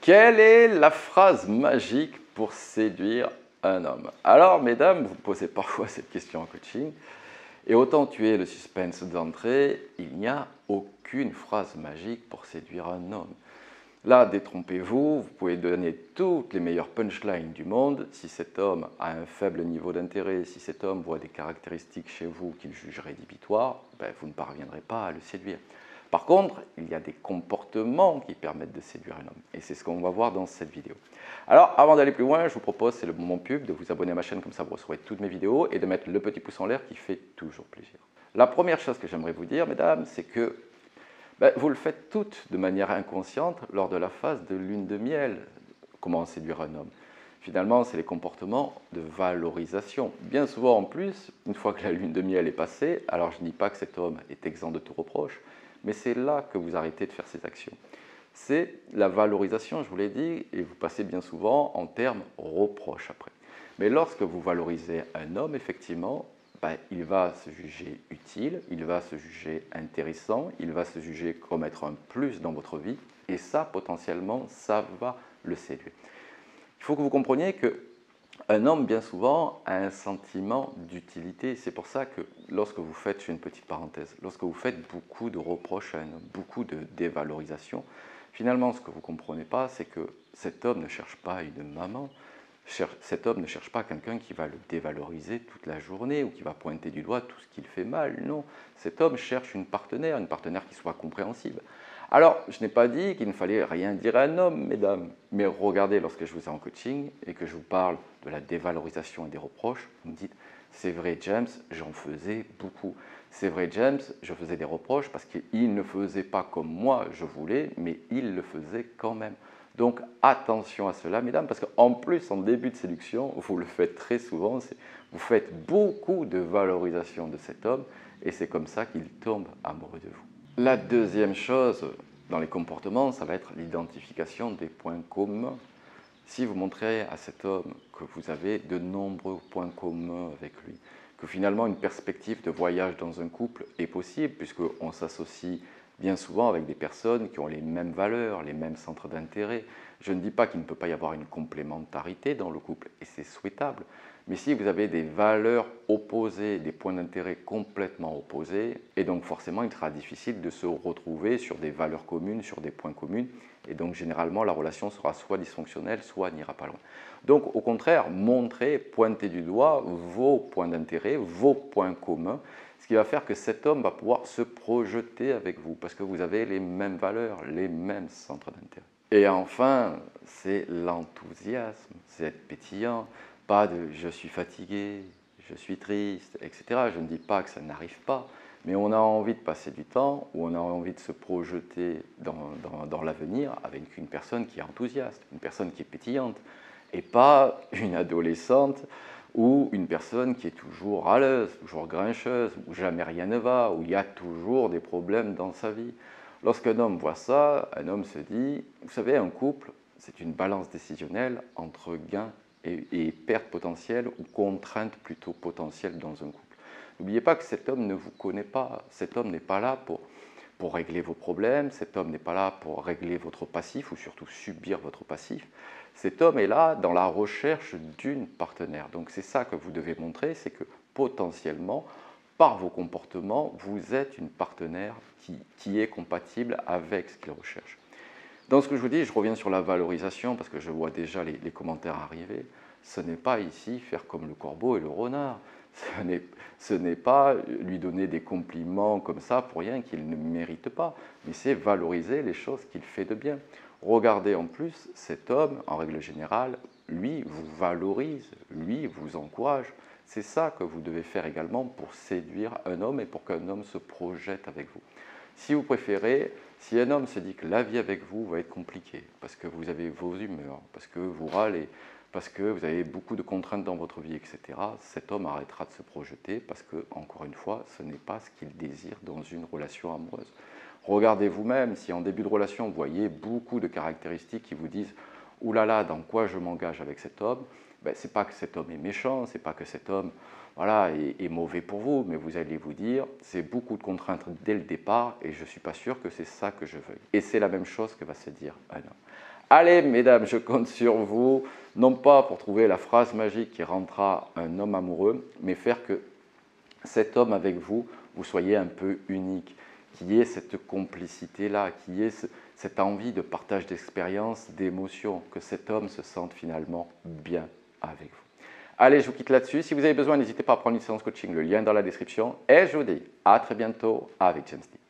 Quelle est la phrase magique pour séduire un homme? Alors, mesdames, vous posez parfois cette question en coaching, et autant tuer le suspense d'entrée, il n'y a aucune phrase magique pour séduire un homme. Là, détrompez-vous, vous pouvez donner toutes les meilleures punchlines du monde. Si cet homme a un faible niveau d'intérêt, si cet homme voit des caractéristiques chez vous qu'il juge rédhibitoires, vous ne parviendrez pas à le séduire. Par contre, il y a des comportements qui permettent de séduire un homme. Et c'est ce qu'on va voir dans cette vidéo. Alors, avant d'aller plus loin, je vous propose, c'est le moment pub, de vous abonner à ma chaîne, comme ça vous recevrez toutes mes vidéos, et de mettre le petit pouce en l'air qui fait toujours plaisir. La première chose que j'aimerais vous dire, mesdames, c'est que vous le faites toutes de manière inconsciente lors de la phase de lune de miel. Comment séduire un homme? Finalement, c'est les comportements de valorisation. Bien souvent en plus, une fois que la lune de miel est passée, alors je ne dis pas que cet homme est exempt de tout reproche, mais c'est là que vous arrêtez de faire ces actions. C'est la valorisation, je vous l'ai dit, et vous passez bien souvent en termes reproches après. Mais lorsque vous valorisez un homme, effectivement, il va se juger utile, il va se juger intéressant, il va se juger comme être un plus dans votre vie, et ça, potentiellement, ça va le séduire. Il faut que vous compreniez qu'un homme, bien souvent, a un sentiment d'utilité. C'est pour ça que lorsque vous faites, je fais une petite parenthèse, lorsque vous faites beaucoup de reproches à un homme, beaucoup de dévalorisation, finalement, ce que vous ne comprenez pas, c'est que cet homme ne cherche pas une maman. Cet homme ne cherche pas quelqu'un qui va le dévaloriser toute la journée ou qui va pointer du doigt tout ce qu'il fait mal. Non, cet homme cherche une partenaire qui soit compréhensive. Alors, je n'ai pas dit qu'il ne fallait rien dire à un homme, mesdames, mais regardez, lorsque je vous ai en coaching et que je vous parle de la dévalorisation et des reproches, vous me dites, c'est vrai James, j'en faisais beaucoup. C'est vrai James, je faisais des reproches parce qu'il ne faisait pas comme moi je voulais, mais il le faisait quand même. Donc attention à cela, mesdames, parce qu'en plus, en début de séduction, vous le faites très souvent, vous faites beaucoup de valorisation de cet homme, et c'est comme ça qu'il tombe amoureux de vous. La deuxième chose dans les comportements, ça va être l'identification des points communs. Si vous montrez à cet homme que vous avez de nombreux points communs avec lui, que finalement une perspective de voyage dans un couple est possible, puisqu'on s'associe bien souvent avec des personnes qui ont les mêmes valeurs, les mêmes centres d'intérêt. Je ne dis pas qu'il ne peut pas y avoir une complémentarité dans le couple, et c'est souhaitable, mais si vous avez des valeurs opposées, des points d'intérêt complètement opposés, et donc forcément il sera difficile de se retrouver sur des valeurs communes, sur des points communs, et donc généralement la relation sera soit dysfonctionnelle, soit n'ira pas loin. Donc au contraire, montrez, pointez du doigt vos points d'intérêt, vos points communs, ce qui va faire que cet homme va pouvoir se projeter avec vous, parce que vous avez les mêmes valeurs, les mêmes centres d'intérêt. Et enfin, c'est l'enthousiasme, c'est être pétillant, pas de « je suis fatigué »,« je suis triste », etc. Je ne dis pas que ça n'arrive pas, mais on a envie de passer du temps, ou on a envie de se projeter dans l'avenir avec une personne qui est enthousiaste, une personne qui est pétillante, et pas une adolescente ou une personne qui est toujours râleuse, toujours grincheuse, où jamais rien ne va, où il y a toujours des problèmes dans sa vie. Lorsqu'un homme voit ça, un homme se dit, vous savez, un couple, c'est une balance décisionnelle entre gain et perte potentielle, ou contrainte plutôt potentielle dans un couple. N'oubliez pas que cet homme ne vous connaît pas, cet homme n'est pas là pour régler vos problèmes, cet homme n'est pas là pour régler votre passif ou surtout subir votre passif. Cet homme est là dans la recherche d'une partenaire. Donc c'est ça que vous devez montrer, c'est que potentiellement, par vos comportements, vous êtes une partenaire qui est compatible avec ce qu'il recherche. Dans ce que je vous dis, je reviens sur la valorisation parce que je vois déjà les commentaires arriver. Ce n'est pas ici faire comme le corbeau et le renard. Ce n'est pas lui donner des compliments comme ça pour rien qu'il ne mérite pas, mais c'est valoriser les choses qu'il fait de bien. Regardez en plus, cet homme, en règle générale, lui vous valorise, lui vous encourage. C'est ça que vous devez faire également pour séduire un homme et pour qu'un homme se projette avec vous. Si vous préférez, si un homme se dit que la vie avec vous va être compliquée, parce que vous avez vos humeurs, parce que vous râlez, parce que vous avez beaucoup de contraintes dans votre vie, etc., cet homme arrêtera de se projeter parce que, encore une fois, ce n'est pas ce qu'il désire dans une relation amoureuse. Regardez vous-même, si en début de relation, vous voyez beaucoup de caractéristiques qui vous disent « Ouh là là, dans quoi je m'engage avec cet homme ?» Ce n'est pas que cet homme est méchant, ce n'est pas que cet homme est mauvais pour vous, mais vous allez vous dire « C'est beaucoup de contraintes dès le départ et je ne suis pas sûr que c'est ça que je veuille. » Et c'est la même chose que va se dire un homme. Allez, mesdames, je compte sur vous, non pas pour trouver la phrase magique qui rendra un homme amoureux, mais faire que cet homme avec vous, vous soyez un peu unique, qu'il y ait cette complicité-là, qu'il y ait cette envie de partage d'expériences, d'émotions, que cet homme se sente finalement bien avec vous. Allez, je vous quitte là-dessus. Si vous avez besoin, n'hésitez pas à prendre une séance coaching, le lien est dans la description. Et je vous dis à très bientôt avec James Lee.